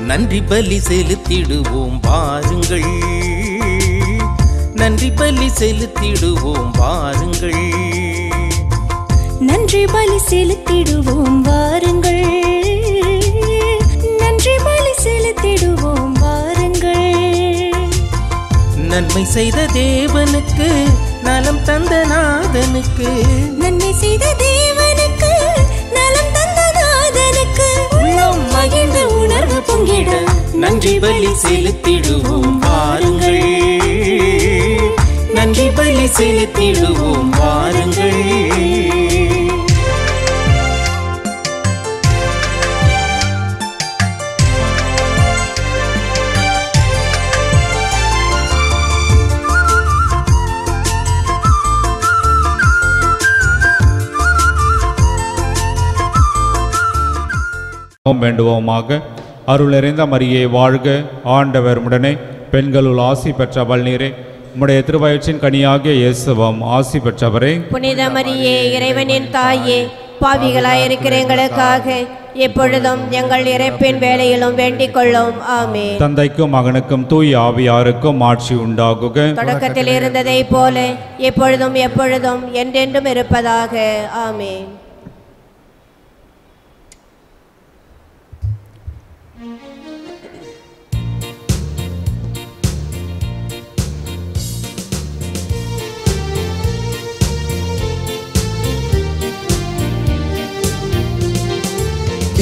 நன்றி பலி செலுத்திடுவோம் வாருங்கள், நன்றி பலி செலுத்திடுவோம் வாருங்கள், நன்றி பலி செலுத்திடுவோம் வாருங்கள், நன்றி பலி செலுத்திடுவோம் வாருங்கள். நன்மை செய்த தேவனுக்கு, நலம் தந்த நாதனுக்கு, நன்மை செய்த தேவனுக்கு, நலம் தந்த நாதனுக்கு, உள்ளம் மகிழ்ந்த உணர்வு பொங்கிட நன்றி பலி செலுத்திடுவோம் வாருங்கள், நன்றி பலி செலுத்திடுவோம் வாருங்கள். வேண்டுவோமாக. அருள் நிறைந்த மரியே வாழ்க, ஆண்டவர் உடனே, பெண்களுள் ஆசி பெற்றவள் நீரே, உம்முடைய திருவயிற்றின் கனியாகிய இயேசுவும் ஆசி பெற்றவரே. புனித மரியே, இறைவனின் தாயே, பாவிகளாயிருக்கிற எங்களுக்காக எப்பொழுதும் எங்கள் இறப்பின் வேளையிலும் வேண்டிக் கொள்ளும். ஆமென். தந்தைக்கும் மகனுக்கும் தூய் ஆவியாருக்கும் ஆட்சி உண்டாகுக. தொடக்கத்தில் இருந்ததை போல எப்பொழுதும் எப்பொழுதும் என்றென்றும் இருப்பதாக. ஆமென்.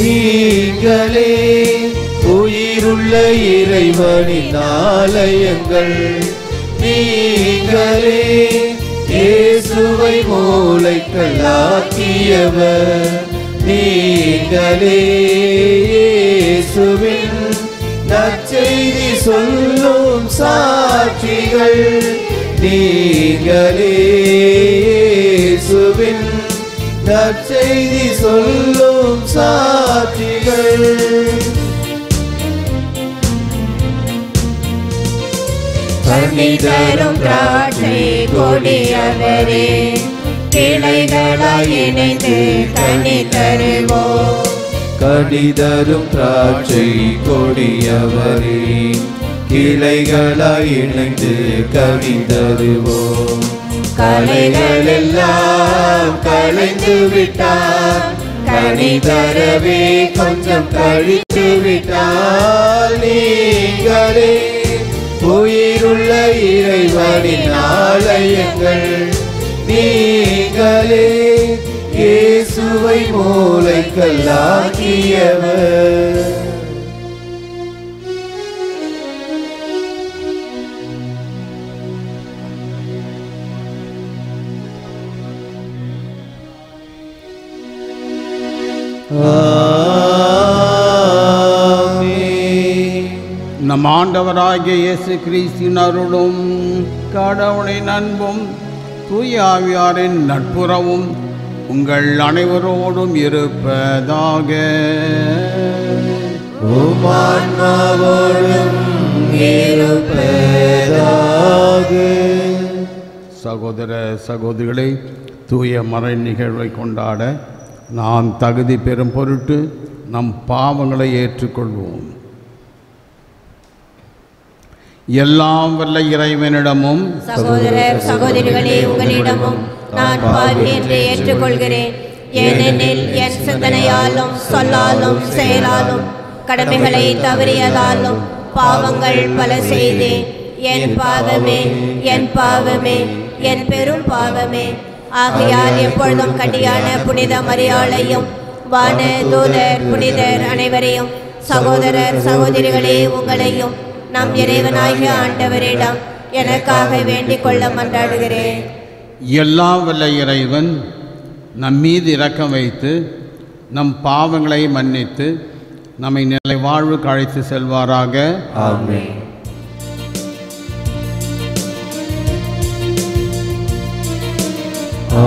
நீங்களே உயிருள்ள இறைவனின் ஆலயங்கள், நீங்களே இயேசுவை மூளைக்கல்லாக்கியவர், நீங்களே இயேசுவின் நற்செய்தி சொல்லும் சாட்சிகள், நீங்களே இயேசுவின் நற்செய்தி சொல்லும் சாட்சிகள். கனிதரும் திராட்சை கொடியவரே, கிளைகளாய் இணைந்து கனி தருவோம். கனிதரும் திராட்சை கொடியவரே, கிளைகளாய் இணைந்து கனி தருவோம். கலைகள் எல்லாம் கலைந்து விட்டார், கனி தரவே கொஞ்சம் கழித்து விட்டார். நீங்களே உயிருள்ள இறைவனின் ஆலயங்கள், நீங்களே இயேசுவை மூளைக்கல்லாக்கியவர். நம் ஆண்டவராகிய இயேசு கிறிஸ்துவின் அருளும் கடவுளின் அன்பும் தூய ஆவியாரின் நட்புறவும் உங்கள் அனைவரோடும் இருப்பதாக. சகோதர சகோதரிகளை, தூய மறை நிகழ்வை கொண்டாட நாம் தகுதி பெறும் பொருட்டு நம் பாவங்களை ஏற்றுக்கொள்வோம். எல்லாம் வல்ல இறைவனிடமும் சகோதரர் சகோதரிகளே, உங்களிடமும் நான் பாவி என்று ஏற்றுக்கொள்கிறேன். ஏனெனில் என் சிந்தனையாலும் சொல்லாலும் செயலாலும் கடமைகளை தவறியதாலும் பாவங்கள் பல செய்தேன். என் பாவமே, என் பாவமே, என் பெரும் பாவமே. ஆகையால் எப்பொழுதும் கன்னியான புனித மரியாளையும் வான தூதர் புனிதர் அனைவரையும், சகோதரர் சகோதரிகளே உங்களையும் நம் இறைவனாகிய ஆண்டவரிடம் எனக்காக வேண்டிக் கொள்ள மன்றாடுகிறேன். எல்லாம் வல்ல இறைவன் நம் மீது இரக்கம் வைத்து நம் பாவங்களை மன்னித்து நம்மை நிலை வாழ்வுக்கு அழைத்து செல்வாராக. ஆமென்.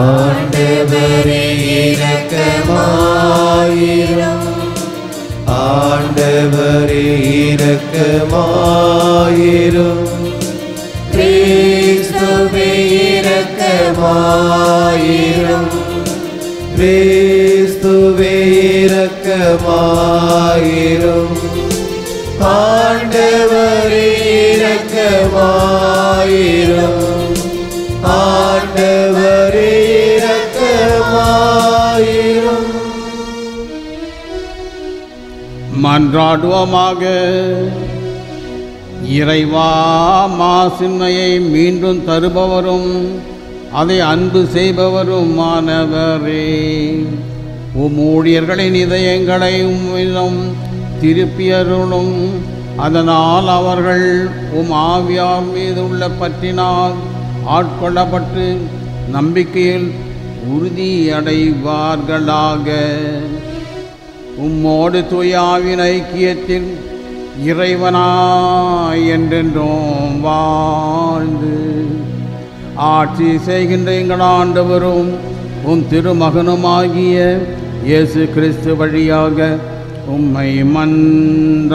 ஆண்டவரே இரக்கமாயிரும், ஆண்டவரே இரக்கமாயிரும், கிறிஸ்துவே இரக்கமாயிரும், கிறிஸ்துவே இரக்கமாயிரும், ஆண்டவரே இரக்கமாயிரும். ஆண்டவரே இரக்கமாயிரும். மன்றாடுவோமாக. இறைவா, மாசின்மையை மீண்டும் தருபவரும் அதை அன்பு செய்பவருமானவரே, உம் ஊழியர்களின் இதயங்களை உம்மிடம் திருப்பியருளும். அதனால் அவர்கள் உம் ஆவியார் மீது உள்ள பற்றினால் ஆட்கொள்ளப்பட்டு நம்பிக்கையில் உறுதியடைவார்களாக. உம்மோடு தூய ஆவியின் ஐக்கியத்தில் இறைவனாய் என்றென்றும் வாழ்ந்து ஆட்சி செய்கின்ற எங்கள் ஆண்டவரும் உம் திருமகனுமாகிய இயேசு கிறிஸ்து வழியாக உம்மை மன்றாடுகிறோம்.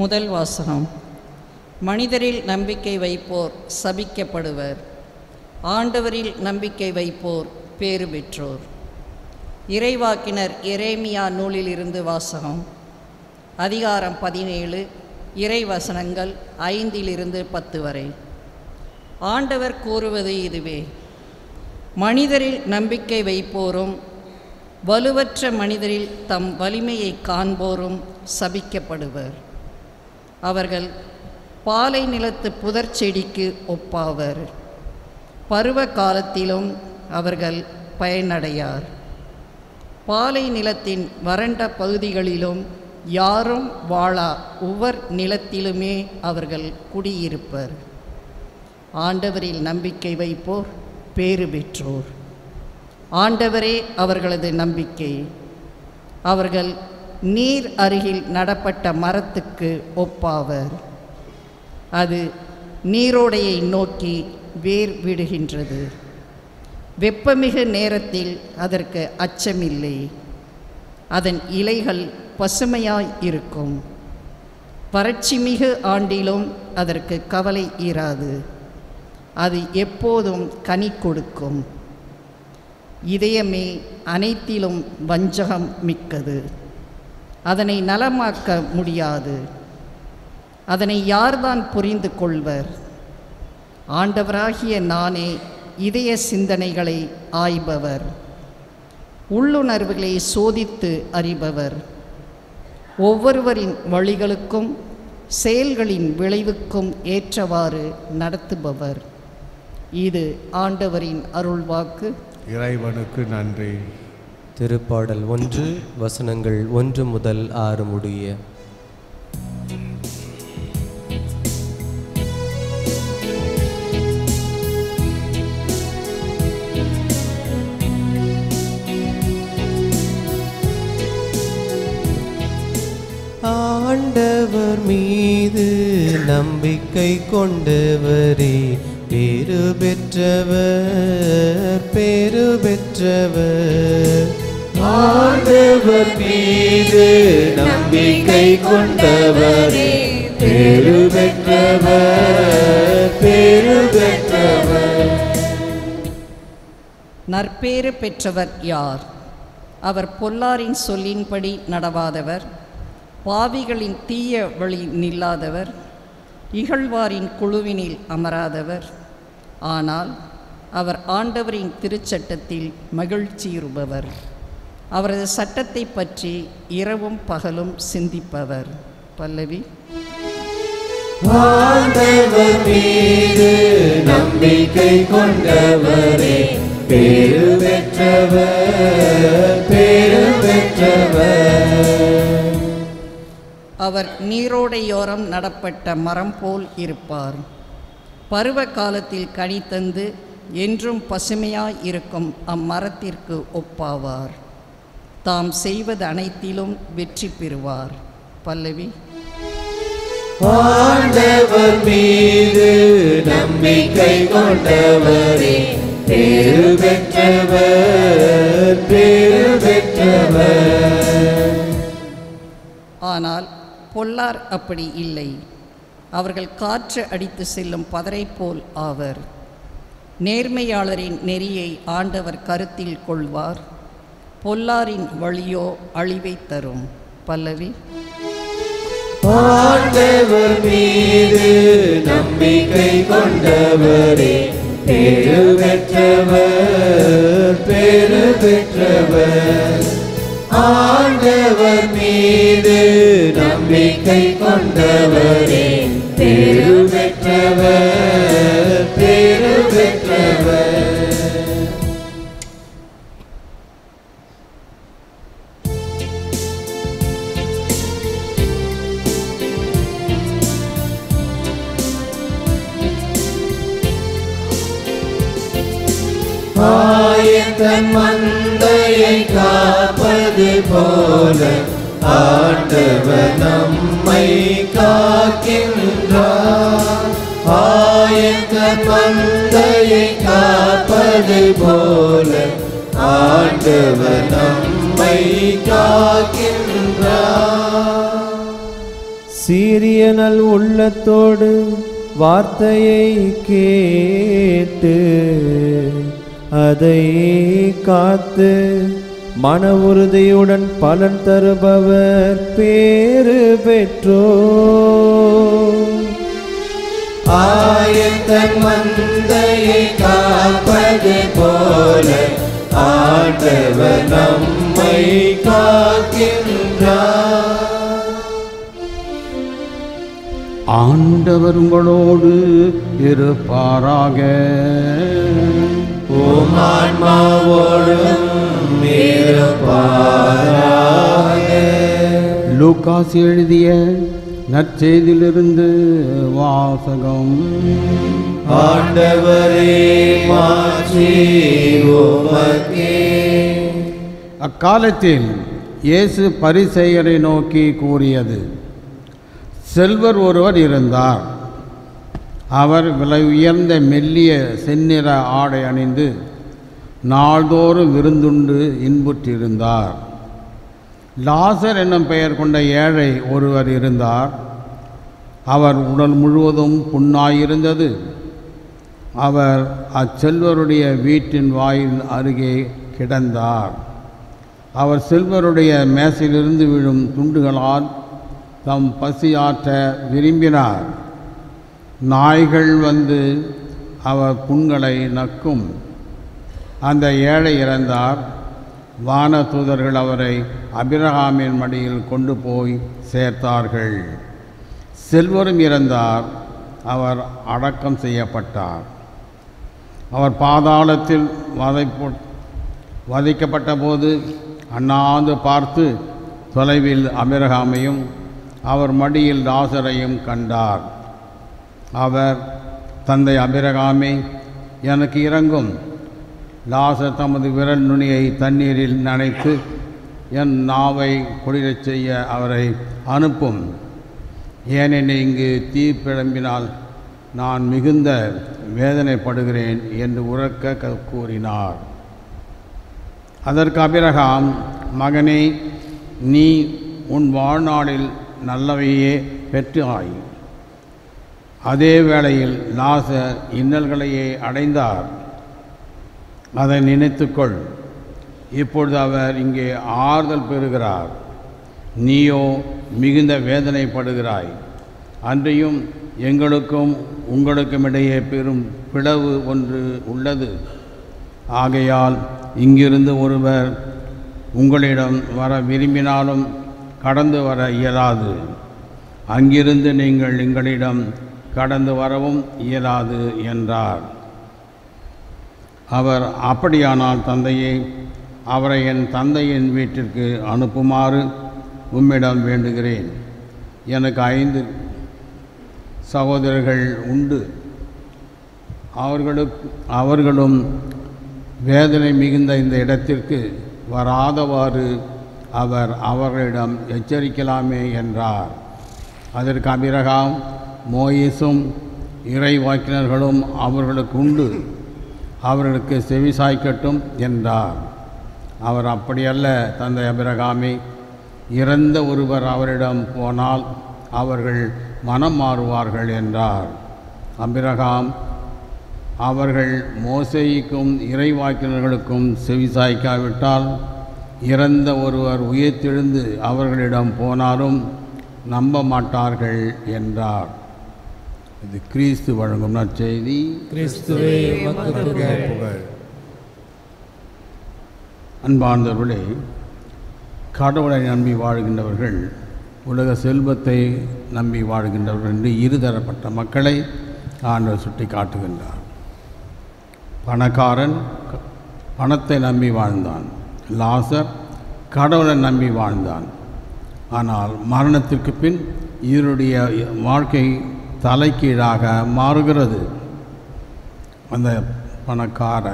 முதல் வாசகம். மனிதரில் நம்பிக்கை வைப்போர் சபிக்கப்படுவர், ஆண்டவரில் நம்பிக்கை வைப்போர் பேறு பெற்றோர். இறைவாக்கினர் எரேமியா நூலிலிருந்து வாசகம். அதிகாரம் 17, இறைவசனங்கள் 5-10 வரை. ஆண்டவர் கூறுவது இதுவே: மனிதரில் நம்பிக்கை வைப்போரும் வலுவற்ற மனிதரில் தம் வலிமையை காண்போரும் சபிக்கப்படுவர். அவர்கள் பாலை நிலத்து புதர் செடிக்கு ஒப்பாவர். பருவ காலத்திலும் அவர்கள் பயனடையார். பாலை நிலத்தின் வறண்ட பகுதிகளிலும் யாரும் வாழா உவர் நிலத்திலுமே அவர்கள் குடியிருப்பர். ஆண்டவரில் நம்பிக்கை வைப்போர் பேறு பெற்றோர். ஆண்டவரே அவர்களது நம்பிக்கை. அவர்கள் நீர் அருகில் நடப்பட்ட மரத்துக்கு ஒப்பாவர். அது நீரோடையை நோக்கி வேர் விடுகின்றது. வெப்பமிகு நேரத்தில் அதற்கு அச்சமில்லை. அதன் இலைகள் பசுமையாய் இருக்கும். வறட்சிமிகு ஆண்டிலும் அதற்கு கவலை இராது. அது எப்போதும் கனி கொடுக்கும். இதயமே அனைத்திலும் வஞ்சகம் மிக்கது. அதனை நலமாக்க முடியாது. அதனை யார்தான் புரிந்து கொள்வர்? ஆண்டவராகிய நானே இதய சிந்தனைகளை ஆய்பவர், உள்ளுணர்வுகளை சோதித்து அறிபவர். ஒவ்வொருவரின் வழிகளுக்கும் செயல்களின் விளைவுக்கும் ஏற்றவாறு நடத்துபவர். இது ஆண்டவரின் அருள்வாக்கு. இறைவனுக்கு நன்றி. திருப்பாடல் 1 வசனங்கள் 1 முதல் 6 முடிய. ஆண்டவர் மீது நம்பிக்கை கொண்டவரே பேறு பெற்றவர், பேறு பெற்றவர். ஆண்டவர் மீது நம்பிக்கை கொண்டவரே பேறு பெற்றவர், பேறு பெற்றவர். நற்பேறு பெற்றவர் யார்? அவர் பொல்லாரின் சொல்லின்படி நடவாதவர், பாவிகளின் தீய வழி நில்லாதவர், இகழ்வாரின் குழுவினில் அமராதவர். ஆனால் அவர் ஆண்டவரின் திருச்சட்டத்தில் மகிழ்ச்சியுறுபவர். அவரது சட்டத்தை பற்றி இரவும் பகலும் சிந்திப்பவர். பல்லவி. ஆண்டவர் மீது நம்பிக்கை கொண்டவரே பேறு பெற்றவர், பேறு பெற்றவர். அவர் நீரோடையோரம் நடப்பட்ட மரம் போல் இருப்பார். பருவ காலத்தில் கனி தந்து என்றும் பசுமையாய் இருக்கும் அம்மரத்திற்கு ஒப்பாவார். தாம் செய்வது அனைத்திலும் வெற்றி பெறுவார். பல்லவி. ஆண்டவர் மீது நம்பிக்கை கொண்டவரே பேறு பெற்றவர், பேறு பெற்றவர். ஆனால் பொல்லார் அப்படி இல்லை. அவர்கள் காற்று அடித்து செல்லும் பதரை போல் ஆவர். நேர்மையாளரின் நெறியை ஆண்டவர் கருத்தில் கொள்வார். பொல்லாரின் வழியோ அழிவை தரும். பல்லவி. ஆண்டவர் மீது நம்பிக்கை கொண்டவரே பேறு பெற்றவர், பேறு பெற்றவர். ஆண்டவர் மீது நம்பிக்கை கொண்டவரே பேறு பெற்றவர், பேறு பெற்றவர். தன் மந்தையை காப்பது போல ஆண்டவர் நம்மை காக்கின்றார். தன் மந்தையை காப்பது போல ஆண்டவர் நம்மை காக்கின்றார். சீரிய நல் உள்ளத்தோடு வார்த்தையை கேட்டு அதை காத்து மன உறுதியுடன் பலன் தருபவர் பேறு பெற்றோர். தன் மந்தையை காப்பது போல ஆண்டவர் நம்மை காக்கின்றார். ஆண்டவர் உங்களோடு இருப்பாராக. உம் ஆன்மாவோடும் இருப்பாராக. லூக்காஸ் எழுதிய நற்செய்தியிலிருந்து வாசகம். ஆண்டவரே மாட்சி உமக்கே. அக்காலத்தில் இயேசு பரிசேயரை நோக்கி கூறியது: செல்வர் ஒருவர் இருந்தார். அவர் விலை உயர்ந்த மெல்லிய செந்நிற ஆடை அணிந்து நாள்தோறும் விருந்துண்டு இன்புற்றிருந்தார். லாசர் என்னும் பெயர் கொண்ட ஏழை ஒருவர் இருந்தார். அவர் உடல் முழுவதும் புண்ணாயிருந்தது. அவர் அச்செல்வருடைய வீட்டின் வாயில் அருகே கிடந்தார். அவர் செல்வருடைய மேசையிலிருந்து விழும் துண்டுகளால் தம் பசியாற்ற விரும்பினார். நாய்கள் வந்து அவர் புண்களை நக்கும். அந்த ஏழை இறந்தார். வானதூதர்கள் அவரை அபிரகாமின் மடியில் கொண்டு போய் சேர்த்தார்கள். செல்வரும் இறந்தார். அவர் அடக்கம் செய்யப்பட்டார். அவர் பாதாளத்தில் வதைக்கப்பட்ட போது அண்ணாந்து பார்த்து தொலைவில் அபிரகாமையும் அவர் மடியில் லாசரையும் கண்டார். அவர், தந்தை அபிரகாமே, எனக்கு இரங்கும். லாசர் தமது விரல் நுனியை தண்ணீரில் நனைத்து என் நாவை குளிரச் செய்ய அவரை அனுப்பும். ஏனெனில் இங்கு தீ பிழம்பினால் நான் மிகுந்த வேதனைப்படுகிறேன் என்று உரக்க கூறினார். அதற்கு அபிரகாம், மகனே, நீ உன் வாழ்நாளில் நல்லவையே பெற்றாய். அதே வேளையில் லாசர் இன்னல்களையே அடைந்தார். அதை நினைத்துக்கொள். இப்பொழுது அவர் இங்கே ஆறுதல் பெறுகிறார். நீயோ மிகுந்த வேதனைப்படுகிறாய். அன்றியும் எங்களுக்கும் உங்களுக்கும் இடையே பெரும் பிளவு ஒன்று உள்ளது. ஆகையால் இங்கிருந்து ஒருவர் உங்களிடம் வர விரும்பினாலும் கடந்து வர இயலாது. அங்கிருந்து நீங்கள் எங்களிடம் கடந்து வரவும் இயலாது என்றார். அவர், அப்படியானால் தந்தையே, அவரை என் தந்தையின் வீட்டிற்கு அனுப்புமாறு உம்மிடம் வேண்டுகிறேன். எனக்கு 5 சகோதரர்கள் உண்டு. அவர்களும் வேதனை மிகுந்த இந்த இடத்திற்கு வராதவாறு அவர் அவர்களிடம் எச்சரிக்கலாமே என்றார். அதற்கு அபிரகாம், மோயிசும் இறைவாக்கினர்களும் அவர்களுக்கு உண்டு, அவர்களுக்கு செவிசாய்க்கட்டும் என்றார். அவர் அப்படியல்ல தந்தை அபிரகாமே, இறந்த ஒருவர் அவரிடம் போனால் அவர்கள் மனம் மாறுவார்கள் என்றார். அபிரகாம் அவர்கள் மோசேயுக்கும் இறைவாக்கினர்களுக்கும் செவிசாய்க்காவிட்டால் இறந்த ஒருவர் உயிர்த்தெழுந்து அவர்களிடம் போனாலும் நம்ப மாட்டார்கள் என்றார். இது கிறிஸ்து வழங்கும் நற்செய்தி. கிறிஸ்துவே உமக்கு புகழ். அன்பார்ந்தவர்களே, கடவுளை நம்பி வாழ்கின்றவர்கள், உலக செல்வத்தை நம்பி வாழ்கின்றவர்கள் என்று இருதரப்பட்ட மக்களை ஆண்டவர் சுட்டி காட்டுகின்றார். பணக்காரன் பணத்தை நம்பி வாழ்ந்தான், லாசர் கடவுளை நம்பி வாழ்ந்தான். ஆனால் மரணத்திற்கு பின் இவருடைய வாழ்க்கை தலைகீழாக மாறுகிறது. அந்த பணக்கார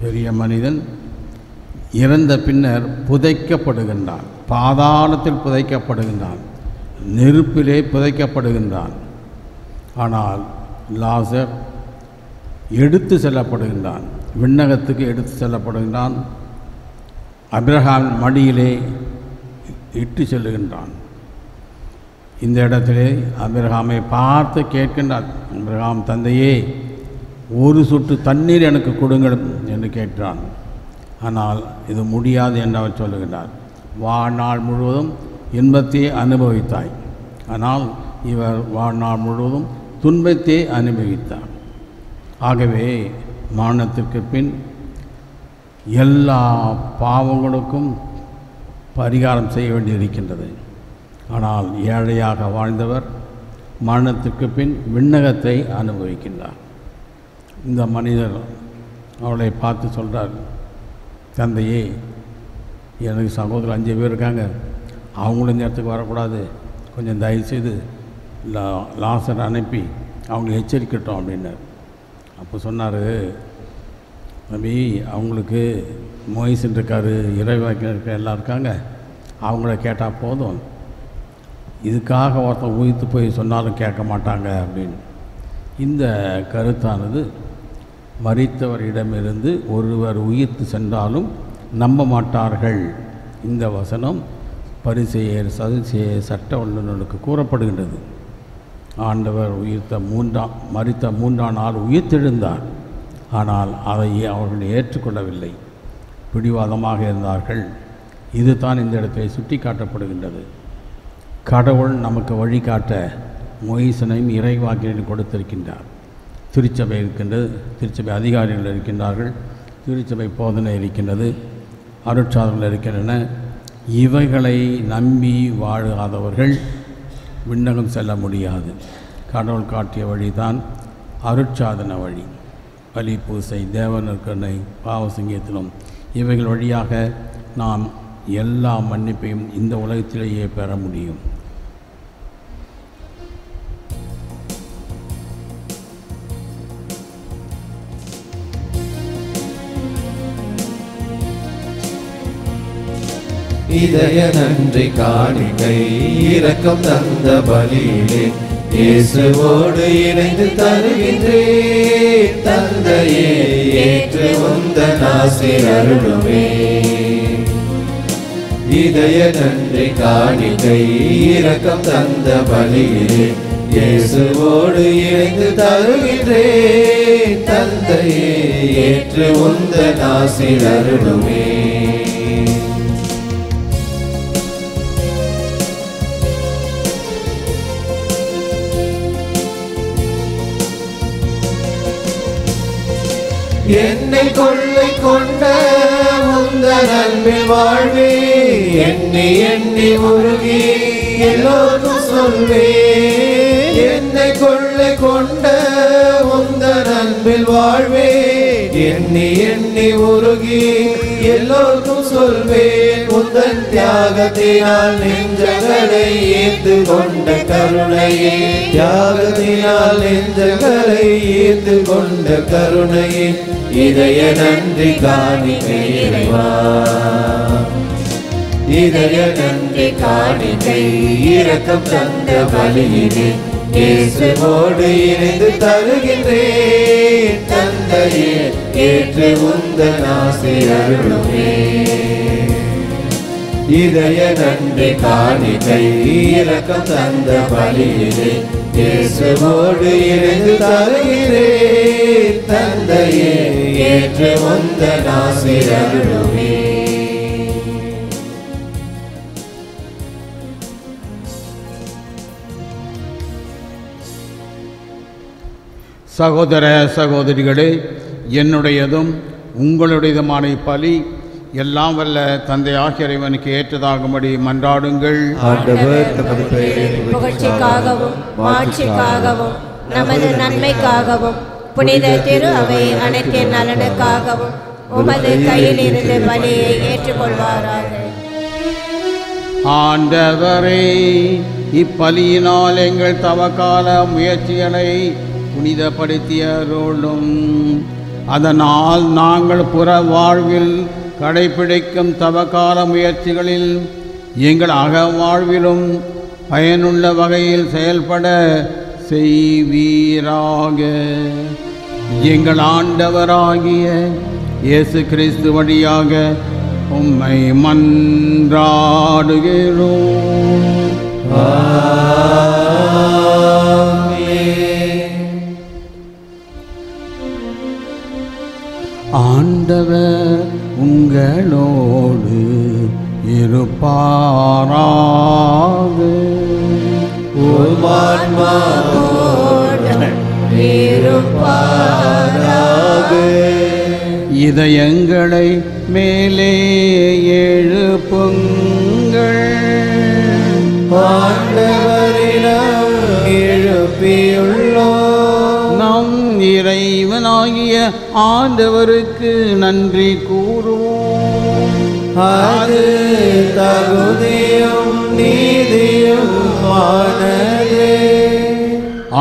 பெரிய மனிதன் இறந்த பின்னர் புதைக்கப்படுகின்றான், பாதாளத்தில் புதைக்கப்படுகின்றான், நெருப்பிலே புதைக்கப்படுகின்றான். ஆனால் லாசர் எடுத்து செல்லப்படுகின்றான், விண்ணகத்துக்கு எடுத்து செல்லப்படுகின்றான், அபிரகாம் மடியிலே இட்டு செல்லுகின்றான். இந்த இடத்திலே அபிரகாமை பார்த்து கேட்கின்றார். அபிரகாம், தந்தையே, ஒரு சொட்டு தண்ணீர் எனக்கு கொடுங்கள் என்று கேட்கிறான். ஆனால் இது முடியாது என்று அவர் சொல்லுகின்றார். வாழ்நாள் முழுவதும் இன்பத்தையே அனுபவித்தாய், ஆனால் இவர் வாழ்நாள் முழுவதும் துன்பத்தை அனுபவித்தார். ஆகவே மரணத்திற்கு பின் எல்லா பாவங்களுக்கும் பரிகாரம் செய்ய வேண்டியிருக்கின்றது. ஆனால் ஏழையாக வாழ்ந்தவர் மரணத்திற்கு பின் விண்ணகத்தை அனுபவிக்கின்றார். இந்த மனிதர் அவளை பார்த்து சொல்கிறார், தந்தையே, எனக்கு சகோதரர் 5 பேர் இருக்காங்க, அவங்களும் இந்த இடத்துக்கு வரக்கூடாது, கொஞ்சம் தயவுசெய்து லாசர் அனுப்பி அவங்களை எச்சரிக்கட்டும் அப்படின்னார். அப்போ சொன்னார், நபி, அவங்களுக்கு மோயிசன் இருக்கார், இறைவாக்கினர் இருக்க எல்லாம் இருக்காங்க, அவங்கள கேட்டால் போதும், இதுக்காக ஒருத்தன் உயிர்த்து போய் சொன்னாலும் கேட்க மாட்டாங்க அப்படின்னு. இந்த கருத்தானது மரித்தவரிடமிருந்து ஒருவர் உயிர்த்து சென்றாலும் நம்ப மாட்டார்கள். இந்த வசனம் பரிசேயர் சதுசேயர் சட்ட வல்லுநர்களுக்கு கூறப்படுகின்றது. ஆண்டவர் மரித்த 3ஆம் நாள் உயிர்த்தெழுந்தார். ஆனால் அதை அவர்கள் ஏற்றுக்கொள்ளவில்லை, பிடிவாதமாக இருந்தார்கள். இதுதான் இந்த இடத்தை சுட்டி காட்டப்படுகின்றது. கடவுள் நமக்கு வழிகாட்ட மோயிசனையும் இறைவாக்கினரையும் கொடுத்திருக்கின்றார். திருச்சபை இருக்கின்றது, திருச்சபை அதிகாரிகள் இருக்கின்றார்கள், திருச்சபை போதனை இருக்கின்றது, அருட்சாதனைகள் இருக்கின்றன. இவைகளை நம்பி வாழாதவர்கள் விண்ணகம் செல்ல முடியாது. கடவுள் காட்டிய வழிதான் அருட்சாதன வழி. பலி பூசை, தேவநற்கருணை, பாவ சங்கீதத்திலும் இவைகள் வழியாக நாம் எல்லா மன்னிப்பையும் இந்த உலகத்திலேயே பெற முடியும். இதய நன்றி காணிக்கை இரக்கம் தந்த பலியிலே இயேசுவோடு இணைந்து தருகின்றேன். தந்தையே, ஏற்று உந்தன் ஆசீர் அருளுமே. இதய நன்றி காணிக்கை இரக்கம் தந்த பலியிலே இயேசுவோடு இணைந்து தருகின்றேன். தந்தையே, ஏற்று உந்தன் ஆசீர் அருளுமே. என்னை கொள்ளை கொண்ட உந்தன் அன்பில் வாழ்வே, எண்ணி எண்ணி உருகி எல்லோரும் சொல்வே. என்னை கொள்ளை கொண்ட உந்தன் அன்பில் வாழ்வே, எண்ணி எண்ணி உருகி எல்லோரும் சொல்வேன். உந்தன் தியாகத்தினால் நெஞ்சங்களை ஈர்த்து கொண்ட கருணையே, தியாகத்தினால் நெஞ்சங்களை ஈர்த்து கொண்ட கருணையே, இதய நன்றி காணிக்கை இறைவா. இதய நன்றி காணிக்கை இரக்கம் தந்த பலியினை இயேசுவோடு இணைந்து தருகின்றேன். தந்தையே ஏற்று உந்தன் ஆசி அருளுமே. இதய நன்றி காணிக்கை இரக்கம் தந்த பலியினை இயேசுவோடு இணைந்து தருகிறேன். தந்தையே ஏற்று உந்தன் ஆசி அருளுமே. சகோதர சகோதரிகளே, என்னுடையதும் உங்களுடையதுமான பலி எல்லாம் வல்ல தந்தையாகிய இறைவனுக்கு ஏற்றதாகும்படி மன்றாடுங்கள். ஆண்டவர் தமது பெயரின் புகழ்ச்சிக்காகவும் மாட்சிக்காகவும் நமது நன்மைக்காகவும் புனித திரு அவை அனைத்தின் நலனுக்காகவும் உமது கையில் இருந்து பலியை ஏற்றுக்கொள்வாராக. ஆண்டவரே, இப்பலியினால் எங்கள் தவக்கால முயற்சிகளை புனிதப்படுத்தியருளும். அதனால் நாங்கள் புற வாழ்வில் கடைபிடிக்கும் தவக்கால முயற்சிகளில் எங்கள் அக வாழ்விலும் பயனுள்ள வகையில் செயல்பட செய்வீராக. எங்கள் ஆண்டவராகிய இயேசு கிறிஸ்து வழியாக உம்மை மன்றாடுகிறோம். ஆண்டவர் உங்களோடு இருப்பாராக. உம் ஆன்மாவோடும் இருப்பாராக. இதயங்களை மேலே எழுப்புங்கள். ஆண்டவரிடம் எழுப்பியுள்ளோம். நம் இறைவனாகிய ஆண்டவருக்கு நன்றி கூறுவோம். அது தகுதியும் நீதியும் ஆனதே.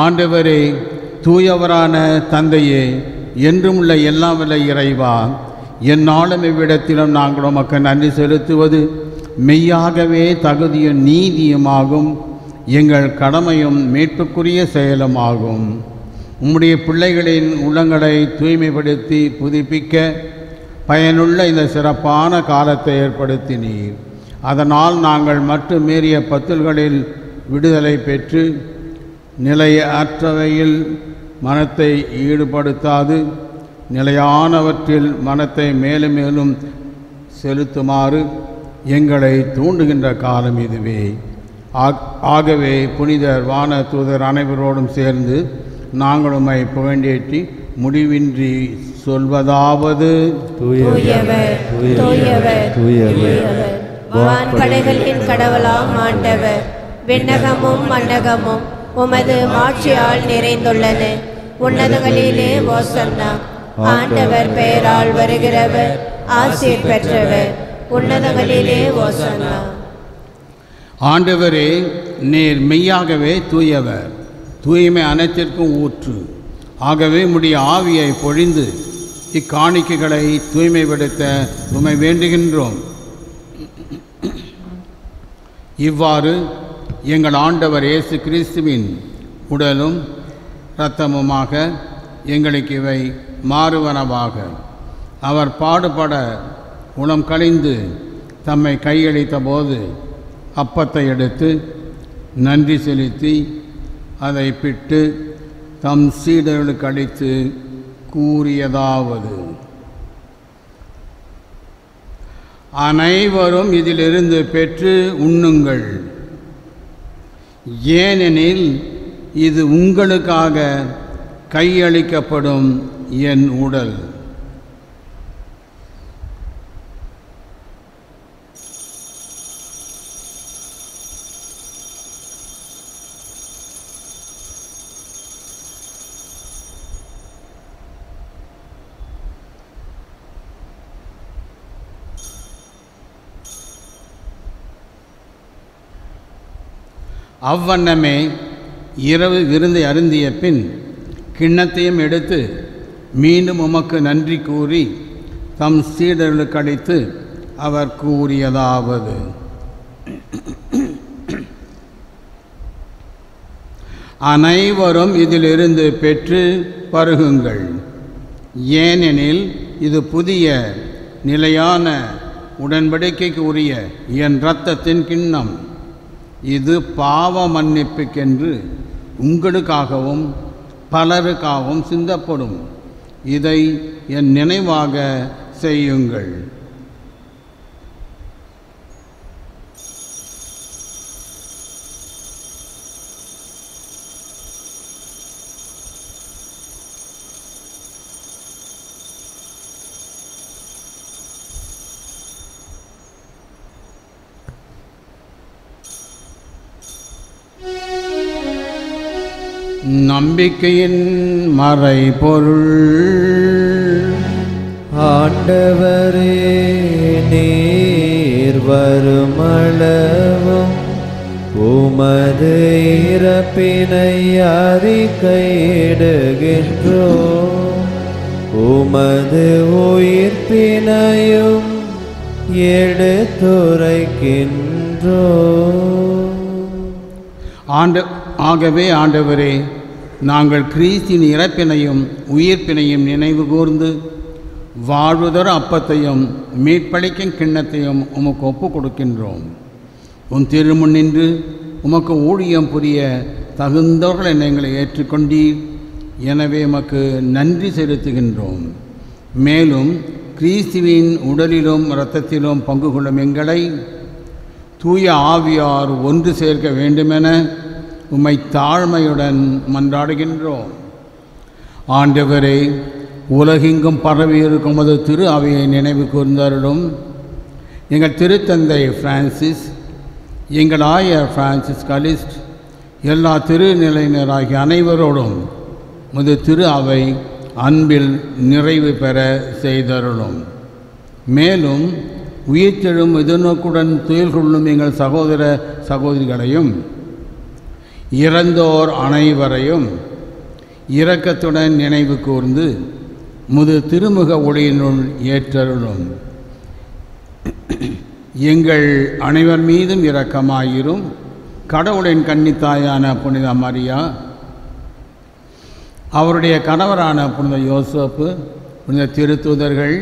ஆண்டவரே, தூயவரான தந்தையே, என்றும் உள்ள எல்லாம் வல்ல இறைவா, எந்நாளும் இவ்விடத்திலும் நாங்கள் உமக்கு நன்றி செலுத்துவது மெய்யாகவே தகுதியும் நீதியுமாகும். எங்கள் கடமையும் மீட்புக்குரிய செயலுமாகும். உம்முடைய பிள்ளைகளின் உள்ளங்களை தூய்மைப்படுத்தி புதுப்பிக்க பயனுள்ள இந்த சிறப்பான காலத்தை ஏற்படுத்தினீர். அதனால் நாங்கள் மட்டும் மீறிய பத்துல்களில் விடுதலை பெற்று நிலையற்றவையில் மனத்தை ஈடுபடுத்தாது நிலையானவற்றில் மனத்தை மேலும் மேலும் செலுத்துமாறு எங்களை தூண்டுகின்ற காலம் இதுவே. ஆகவே புனிதர் வான தூதர் அனைவரோடும் சேர்ந்து நாங்கள் உம்மை புகழேற்றி முடிவின்றி சொல்வதாவது: தூயவர் தூயவர் தூயவர் வான்படைகளின் கடவுளாம் ஆண்டவர், விண்ணகமும் மண்ணகமும் உமது மாட்சியால் நிறைந்துள்ளன. உன்னதங்களிலே ஓசன்னா. ஆண்டவர் பெயரால் வருகிறவர் ஆசீர் பெற்றவர். உன்னதங்களிலே ஓசன்னா. ஆண்டவரே, நீர் மெய்யாகவே தூயவர், தூய்மை அனைத்திற்கும் ஊற்று. ஆகவே உம்முடைய ஆவியை பொழிந்து இக்காணிக்கைகளை தூய்மைப்படுத்த உம்மை வேண்டுகின்றோம். இவ்வாறு எங்கள் ஆண்டவர் இயேசு கிறிஸ்துவின் உடலும் இரத்தமுமாக எங்களுக்கு இவை மாறுவனவாக. அவர் பாடுபட உளம் கழிந்து தம்மை கையளித்த போது அப்பத்தை எடுத்து நன்றி செலுத்தி அதை பிட்டு தம் சீடர்களுக்கு அளித்து கூறியதாவது: அனைவரும் இதிலிருந்து பெற்று உண்ணுங்கள், ஏனெனில் இது உங்களுக்காக கையளிக்கப்படும் என் உடல். அவ்வண்ணமே இரவு விருந்தை அருந்திய பின் கிண்ணத்தையும் எடுத்து மீண்டும் உமக்கு நன்றி கூறி தம் சீடர்களுக்கு அளித்து அவர் கூறியதாவது: அனைவரும் இதிலிருந்து பெற்று பருகுங்கள். ஏனெனில் இது புதிய நிலையான உடன்படிக்கைக்கு உரிய என் இரத்தத்தின் கிண்ணம். இது பாவ மன்னிப்புக்கென்று உங்களுக்காகவும் பலருக்காகவும் சிந்தப்படும். இதை என் நினைவாக செய்யுங்கள். நம்பிக்கையின் மறைபொருள். ஆண்டவரே, நீர் வருமளவும் உமது இறப்பினை அறிக்கையிடுகின்றோம், உமது உயிர்ப்பினையும் எடுத்துரைக்கின்றோம். ஆகவே ஆண்டவரே, நாங்கள் கிறிஸ்தின் இறப்பினையும் உயிர்ப்பினையும் நினைவு கூர்ந்து வாழ்வுதர அப்பத்தையும் மீட்பளிக்கும் கிண்ணத்தையும் உமக்கு ஒப்புக் கொடுக்கின்றோம். உன் திருமுன் நின்று உமக்கு ஊழியம் புரிய தகுந்தவர்களை எங்களை ஏற்றுக்கொண்டீர். எனவே உமக்கு நன்றி செலுத்துகின்றோம். மேலும் கிறிஸ்துவின் உடலிலும் இரத்தத்திலும் பங்கு கொள்ளும் எங்களை தூய ஆவியார் ஒன்று சேர்க்க வேண்டுமென உம்மை தாழ்மையுடன் மன்றாடுகின்றோம். ஆண்டவரே, உலகெங்கும் பரவியிருக்கும் உமது திரு அவையை நினைவு கூர்ந்தாரிடம் எங்கள் திருத்தந்தை பிரான்சிஸ், எங்கள் ஆயர் பிரான்சிஸ் கலிஸ்ட், எல்லா திருநிலையினராகிய அனைவரோடும் உமது திரு அவை அன்பில் நிறைவு பெற செய்தருளும். மேலும் உயிர்த்தெழும் எதிர்நோக்குடன் துயில் கொள்ளும் எங்கள் சகோதர சகோதரிகளையும் இறந்தோர் அனைவரையும் இரக்கத்துடன் நினைவு கூர்ந்து முது திருமுக ஒளியினுள் ஏற்றருளும். எங்கள் அனைவர் மீதும் இரக்கமாயிரும். கடவுளின் கன்னித்தாயான புனித மரியா, அவருடைய கணவரான புனித யோசேப்பு, புனித திருத்தூதர்கள்,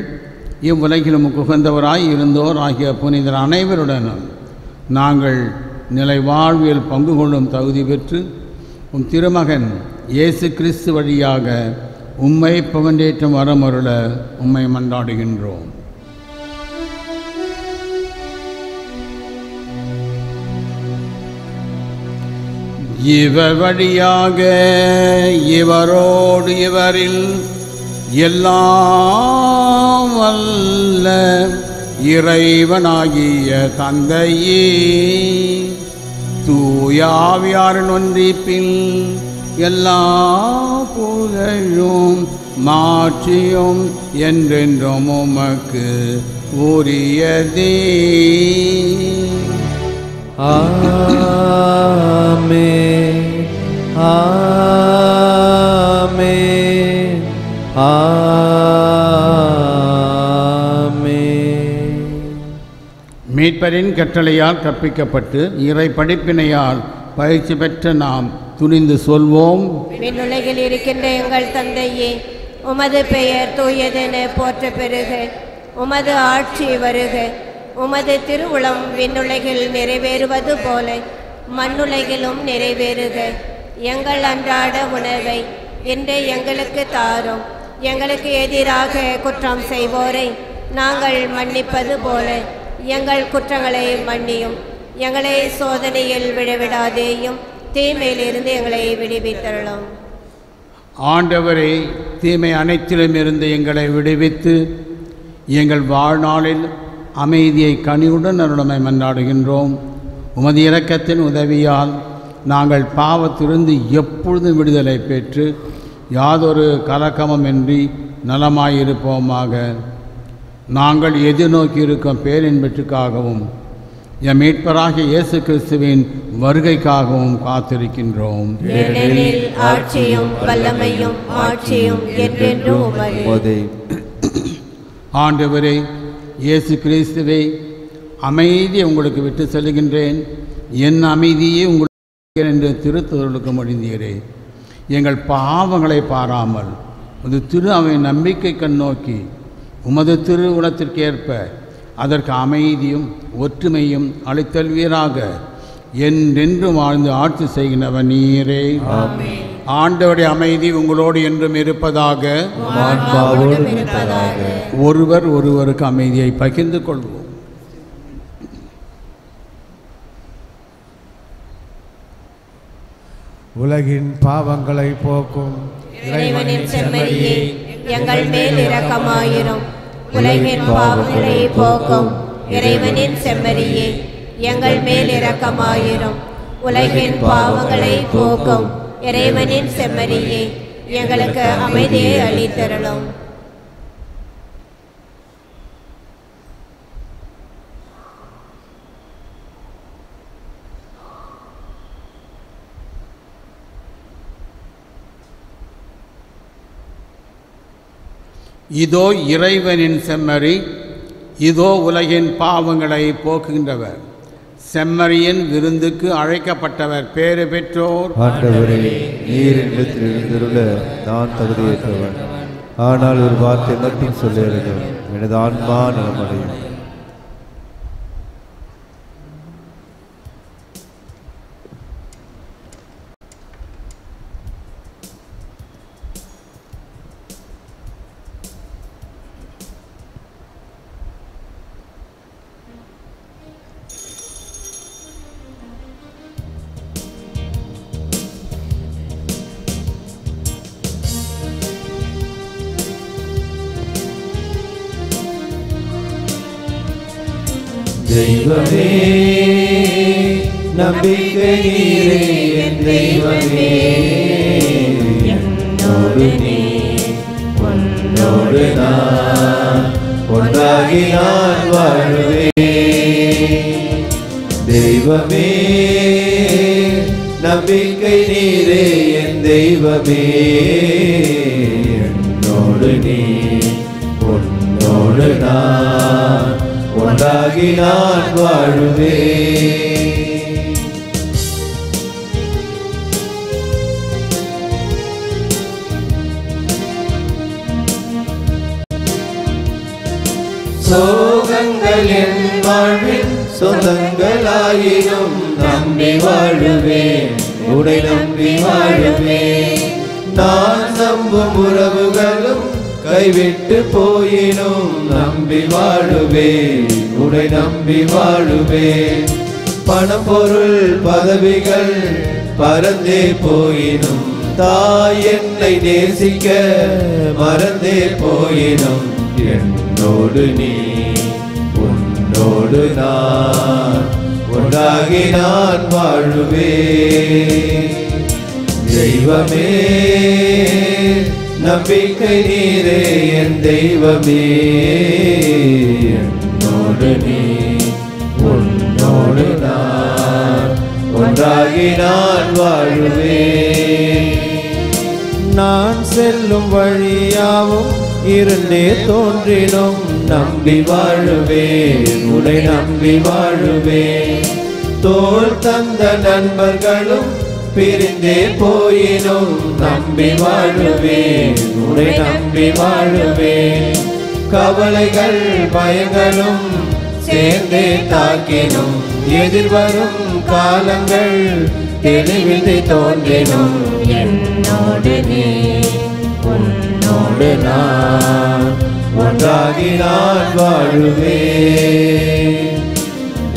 இவ்வுலகிலும் உகந்தவராய் இருந்தோர் ஆகிய புனிதர் அனைவருடனும் நாங்கள் நிலை வாழ்வில் பங்கு கொள்ளும் தகுதி பெற்று உம் திருமகன் இயேசு கிறிஸ்து வழியாக உம்மை புகழேற்றும் வரமருள உம்மை மன்றாடுகின்றோம். இவர் வழியாக இவரோடு இவரில் எல்லாம் வல்ல இறைவனாகிய தந்தையே, தூய ஆவியாரின் ஒன்றிப்பில் எல்லா புகழும் மாட்சியும் என்றென்றும் உமக்கு உரியதே. ஆமென், ஆமென், ஆமென். மீட்பரின் கட்டளையால் கற்பிக்கப்பட்டு இறை படிப்பினையால் பயிற்சி பெற்ற நாம் துணிந்து சொல்வோம். விண்ணுலகில் இருக்கின்ற எங்கள் தந்தையே, உமது பெயர் தூயதென போற்ற பெறுக. உமது ஆட்சி வருக. உமது திருவுளம் விண்ணுலகில் நிறைவேறுவது போல மண்ணுலகிலும் நிறைவேறுக. எங்கள் அன்றாட உணவை இன்று எங்களுக்கு தாரும். எங்களுக்கு எதிராக குற்றம் செய்வோரை நாங்கள் மன்னிப்பது போல எங்கள் குற்றங்களை மன்னியும். எங்களை சோதனையில் விழவிடாதேயும், தீமையிலிருந்து எங்களை விடுவித்தருளும். ஆண்டவரே, தீமை அனைத்திலும் இருந்து எங்களை விடுவித்து எங்கள் வாழ்நாளில் அமைதியை கனிவுடன் அருளுமை மன்றாடுகின்றோம். உமது இரக்கத்தின் உதவியால் நாங்கள் பாவத்திலிருந்து எப்பொழுதும் விடுதலை பெற்று யாதொரு கலக்கமுமின்றி நலமாயிருப்போமாக. நாங்கள் எதிர்நோக்கி இருக்கும் பேரின்பற்றுக்காகவும் எம் மீட்பராகிய இயேசு கிறிஸ்துவின் வருகைக்காகவும் காத்திருக்கின்றோம். ஏனெனில் ஆட்சியும் வல்லமையும் ஆட்சியும் என்றென்றும் உமதே. ஆண்டவரே இயேசு கிறிஸ்துவே, அமைதியை உங்களுக்கு விட்டு செல்கின்றேன், என் அமைதியை உங்களுக்கு என்று திருத்தொருளுக்கு மொழிந்தீரே. எங்கள் பாவங்களை பாராமல் உமது திரு அவை நம்பிக்கை கண்ணோக்கி உமது திரு உலகத்திற்கேற்ப அதற்கு அமைதியும் ஒற்றுமையும் அளித்தல்வீராக என்றென்று வாழ்ந்து ஆட்சி செய்கின்றவர் நீரே. ஆண்டவருடைய அமைதி உங்களோடு என்றும் இருப்பதாக. ஒருவர் ஒருவருக்கு அமைதியை பகிர்ந்து கொள்வோம். உலகின் பாவங்களை போக்கும் இறைவனின் செம்மறியே, எங்கள் மேல் இரக்கமாயிரும். உலகின் பாவங்களை போக்கும் இறைவனின் செம்மறியே, எங்கள் மேல் இரக்கமாயிரும். உலகின் பாவங்களை போக்கும் இறைவனின் செம்மறியே, எங்களுக்கு அமைதியை அளித்தருளும். இதோ இறைவனின் செம்மறி, இதோ உலகின் பாவங்களை போக்குகின்றவர். செம்மறியின் விருந்துக்கு அழைக்கப்பட்டவர் பேறு பெற்றோர். ஆண்டவரே, நீர் என்னிடத்தில் எழுந்தருள நான் தகுதியற்றவன். ஆனால் ஒரு வார்த்தை மட்டும் சொல்லுகிறது, எனது ஆன்மா நலமடையும். தெய்வமே, நம்பிக்கை நீரே என் தெய்வமே, என்னோடு நீ உன்னோடு நான் ஒன்றாகி நான் வாழ்வேன். தெய்வமே, நம்பிக்கை நீரே என் தெய்வமே, என்னோடு நீ உன்னோடு நான் ஒன்றாகி நான் வாழ்வேன். சோகங்கள் என் வாழ்வின் சொந்தங்களாயினும் நம்பி வாழுவேன், உடை நம்பி வாழுவேன். நான் நம்பும் உறவுகளும் கைவிட்டு போயினும் நம்பி வாழுவேன், உடை நம்பி வாழுவேன். பணம் பொருள் பதவிகள் பறந்தே போயினும் தாய் என்னை நேசிக்க மறந்தே போயினும் என்னோடு நீ உன்னோடு நான் ஒன்றாகி நான் வாழுவேன். தெய்வமே, நம்பிக்கை நீரே என் தெய்வமே, என்னோடு நீ உன்னோடு நான் ஒன்றாகி நான் வாழ்வேன். நான் செல்லும் வழியாவும் இருந்தே தோன்றினும் நம்பி வாழுவேன், உன்னை நம்பி வாழுவேன். தோள் தந்த நண்பர்களும் பிரிந்தே போயினும் நம்பி வாழுவேன், உன்னை நம்பி வாழுவேன். கவலைகள் பயங்களும் சேர்ந்தே தாக்கினும் எதிர்வரும் காலங்கள் தெளிவின்றி தோன்றினும் என்னோடு நீ உன்னோடு நான் ஒன்றாகி நான் வாழுவேன்.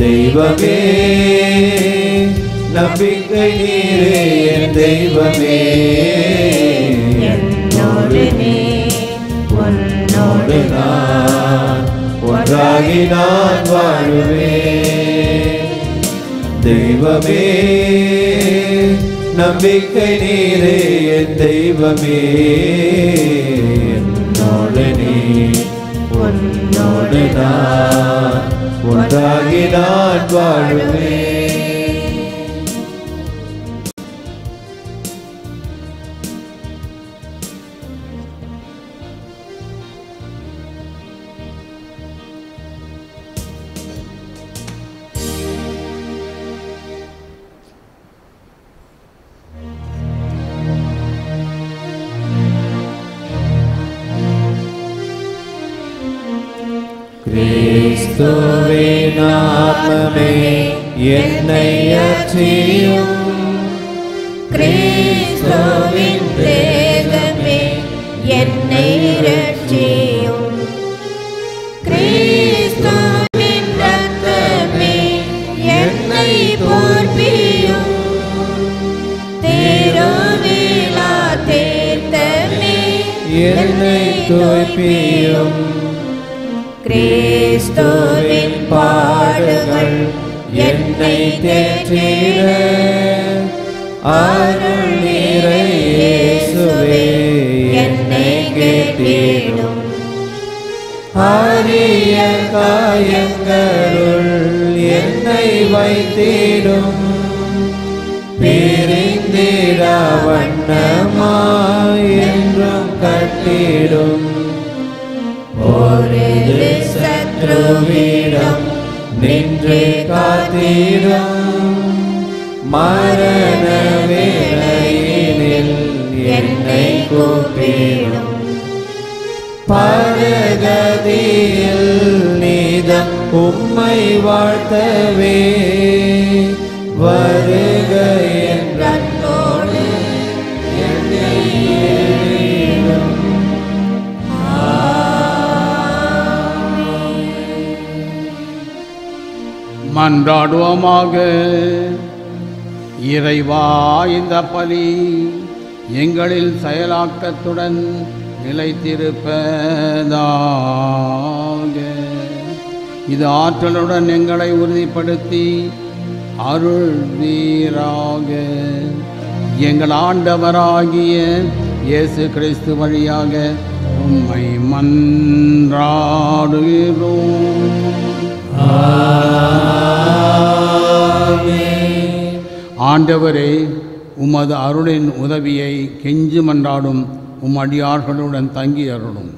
தெய்வமே, நம்பிக்கை நீரே என் தெய்வமே, என்னோடு நீ உன்னோடு நான் ஒன்றாகி நான் வாழுவேன். தெய்வமே, நம்பிக்கை நீரே என் தெய்வமே, என்னோடு நீ உன்னோடு நான் ஒன்றாகி நான் வாழுவேன். கிறிஸ்துவின் ஆத்மமே என்னை அற்றியும் கிறிஸ்துவின் தேகமே என்னை ரட்சியும் கிறிஸ்துவின் ரத்தமே என்னை போர்ப்பியும் திருவிழா தீர்த்தமே என்னை தூய்ப்பியும் கிறிஸ்துவின் பாடுகள் என்னை தேற்றிட அருள் நிறை இயேசுவே என்னை கேட்டிடும் அரிய காயங்களுள் என்னை வைத்திடும் பிரிந்திடா வண்ணமாய் என்றும் கட்டிடும் ஒரு சத்ருவிடம் நின்று காத்திடும் மரண வேளையினில் என்னை கூப்பிடும் பரகதியில் நீதம் உம்மை வாழ்த்தவே வருக என்றோடு என்னை ஏறிடும். மன்றாடுவோமாக. இறைவா, இந்த பலி எங்களில் செயலாக்கத்துடன் நிலைத்திருப்பதாக. இது ஆற்றலுடன் எங்களை உறுதிப்படுத்தி அருள்வீராக. எங்கள் ஆண்டவராகிய இயேசு கிறிஸ்து வழியாக உம்மை மன்றாடுகிறோம். ஆண்டவரே, உமது அருளின் உதவியை கெஞ்சு மன்றாடும் உம் அடியார்களுடன் தங்கி அருளும்.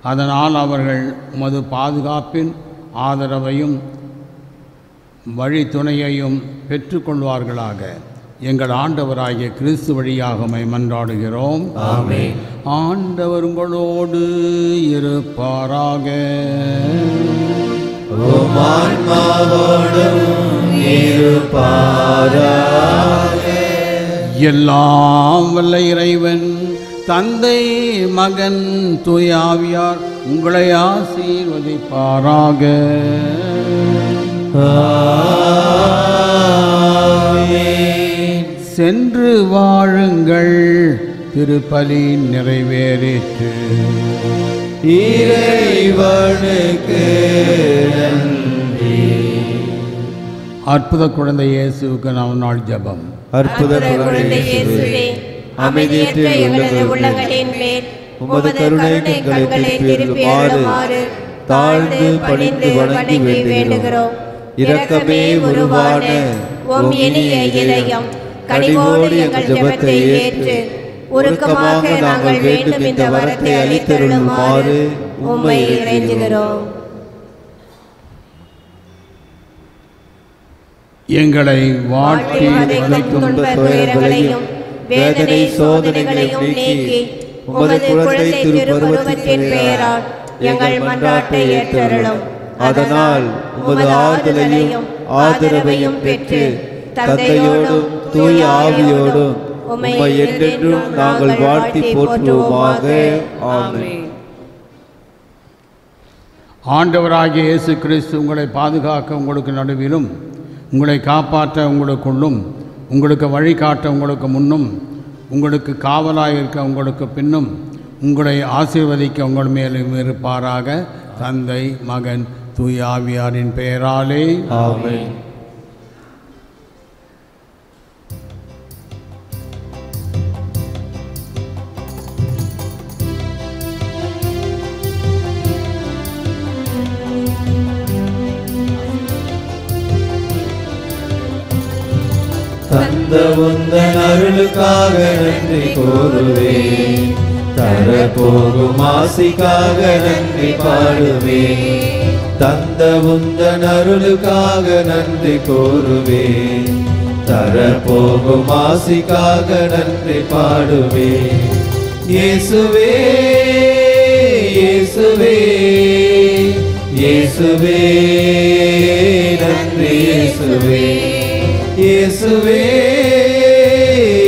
அதனால் அவர்கள் உமது பாதுகாப்பின் ஆதரவையும் வழித்துணையையும் பெற்றுக்கொள்வார்களாக. எங்கள் ஆண்டவராகிய கிறிஸ்து வழியாக உம்மை மன்றாடுகிறோம். ஆமென். ஆண்டவர் உங்களோடு இருப்பாராக. உம் ஆன்மாவோடும் இருப்பாராக. எல்லாம் வல்ல இறைவன் தந்தை, மகன், தூய ஆவியார் உங்களை ஆசீர்வதிப்பாராக. ஆமென். சென்று வாழுங்கள், திருப்பலி நிறைவேறிற்று. இறைவனுக்கு நன்றி. அற்புத குழந்தை இயேசுவுக்கு நவநாள் ஜெபம். அற்புத குழந்தை இயேசுவே, அமைதியற்ற எங்களது உள்ளங்களின் மேல் உமது கருணை கண்களை திருப்பி அருளுமாறு தாழ்ந்து பணிந்து வணங்கி வேண்டுகிறோம். இரக்கமே உருவான உம் இனிய இதயம் கனிவோடு எங்கள் ஜெபத்தை ஏற்று உருக்கமாக நாங்கள் வேண்டும் இந்த வரத்தை அளித்தருளுமாறு உம்மை இறைஞ்சுகிறோம். எங்களை வாட்டி வதைக்கும் துன்பத் துயரங்களையும் வேதனை சோதனைகளையும் நீக்கி உமது குழந்தை திருப்பருவத்தின் பெயரால் எங்கள் மன்றாட்டை ஏற்றருளும். அதனால் உமது ஆறுதலையும் ஆதரவையும் பெற்று தந்தையோடும் தூய ஆவியோடும் உம்மை என்றென்றும் நாங்கள் வாழ்த்தி போற்றுவோமாக. ஆமென். ஆண்டவராகிய இயேசு கிறிஸ்து உங்களை பாதுகாக்க உங்களுக்கு நடுவிலும், உங்களை காப்பாற்ற உங்களுக்குள்ளும், உங்களுக்கு வழிகாட்ட உங்களுக்கு முன்னும், உங்களுக்கு காவலாக இருக்க உங்களுக்கு பின்னும், உங்களை ஆசீர்வதிக்க உங்கள் மேலும் இருப்பாராக. தந்தை, மகன், தூய ஆவியாரின் பெயராலே ஆமென். தந்த உந்தன் அருளுக்காக நன்றி கூறுவேன். தரப்போகும் ஆசிக்காக நன்றி பாடுவேன். தந்த உந்தன் அருளுக்காக நன்றி கூறுவேன். தரப்போகும் ஆசிக்காக நன்றி பாடுவேன். இயேசுவே, இயேசுவே, இயேசுவே, இயேசுவே நன்றி இயேசுவே இயேசுவே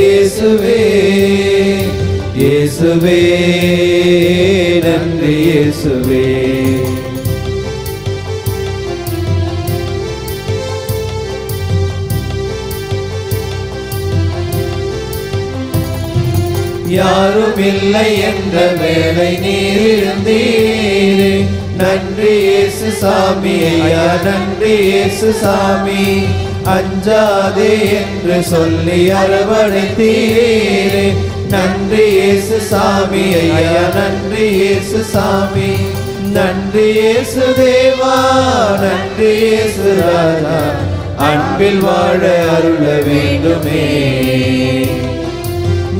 இயேசுவே இயேசுவே நன்றி இயேசுவே யாரும் இல்லை என்ற வேளை நீர் இருந்தீரே நன்றி இயேசு சாமி ஐயா நன்றி இயேசு சாமி அஞ்சாதே என்று சொல்லி அரவணைத்தீரே நன்றி இயேசு சாமி ஐயா நன்றி இயேசு சாமி நன்றி இயேசு தேவா நன்றி இயேசு ராஜா அன்பில் வாழ அருள வேண்டுமே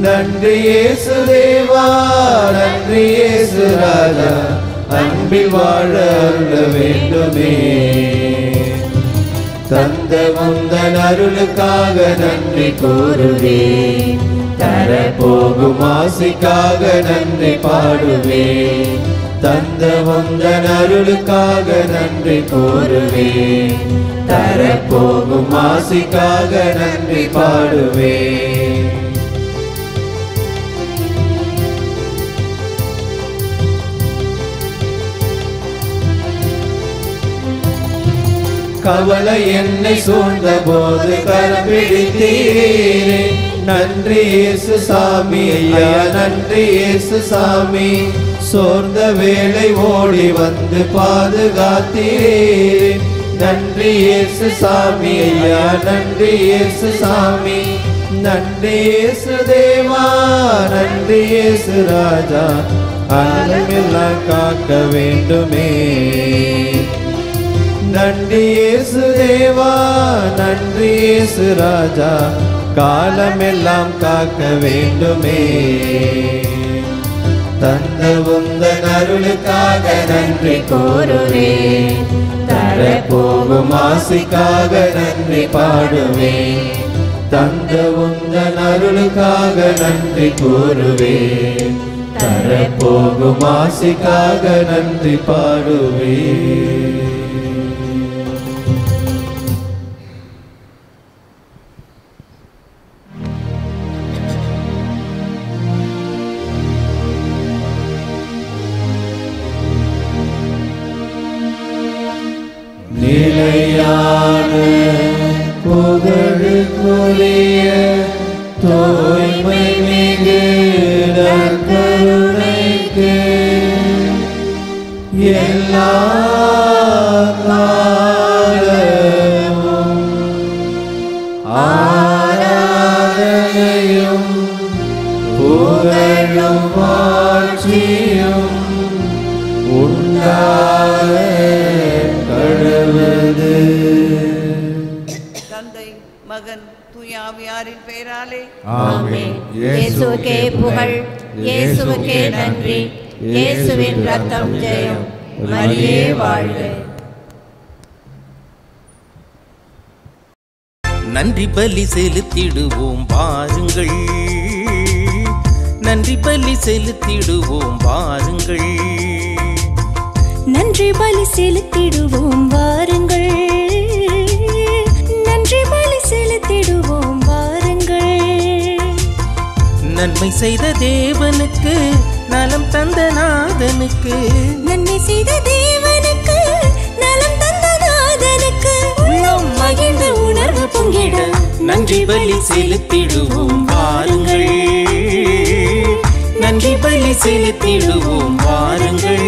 நன்றி இயேசு தேவா நன்றி இயேசு ராஜா அன்பில் வாழ அருள வேண்டுமே தந்த முந்தன் அருளுக்காக நன்றி கூறுவேன் தர போகும் ஆசைக்காக நன்றி பாடுவேன் தந்த முந்தன் அருளுக்காக நன்றி கூறுவேன் தர போகும் ஆசைக்காக நன்றி பாடுவேன் கவலை என்னை சூழ்ந்த போது கரம் பிடித்தீரே நன்றி இயேசு சாமி ஐயா நன்றி இயேசு சாமி சோர்ந்த வேளை ஓடி வந்து பாதுகாத்தீரே நன்றி இயேசு சாமி ஐயா நன்றி இயேசு சாமி நன்றி இயேசு தேவா நன்றி இயேசு ராஜா அன்பெல்லாம் காக்க வேண்டுமே நன்றி இயேசு தேவா நன்றி இயேசு ராஜா காலமெல்லாம் காக்க வேண்டுமே தந்த உந்தன் அருளுக்காக நன்றி கூறுவேன் தர போகும் ஆசைக்காக நன்றி பாடுவேன் தந்த உந்தன் அருளுக்காக நன்றி கூறுவேன் தர போகும் ஆசைக்காக நன்றி பாடுவேன் நிலையான புகழுக்குரிய தூய்மை மிகு நற்கருணைக்கு எல்லா காலமும் ஆராதனையும் புகழும் ஆட்சியும் உண்டாக தந்தை மகன் தூயாவியாரின் பெயராலே ஆமென். இயேசுவுக்கே புகழ், இயேசுவுக்கே நன்றி, இயேசுவின் ரத்தம் ஜெயம், மரியே வாழ்க. நன்றி பலி செலுத்திடுவோம் வாருங்கள், நன்றி பலி செலுத்திடுவோம் வாருங்கள், நன்றி பலி செலுத்திடுவோம் வாருங்கள், நன்றி பலி செலுத்திடுவோம் வாருங்கள். நன்மை செய்த தேவனுக்கு, நலம் தந்த நாதனுக்கு, நன்மை செய்த தேவனுக்கு, நலம் தந்த நாதனுக்கு, உள்ளம் மகிழ்ந்த உணர்வு பொங்கிட நன்றி பலி செலுத்திடுவோம் வாருங்கள், நன்றி பலி செலுத்திடுவோம் வாருங்கள்.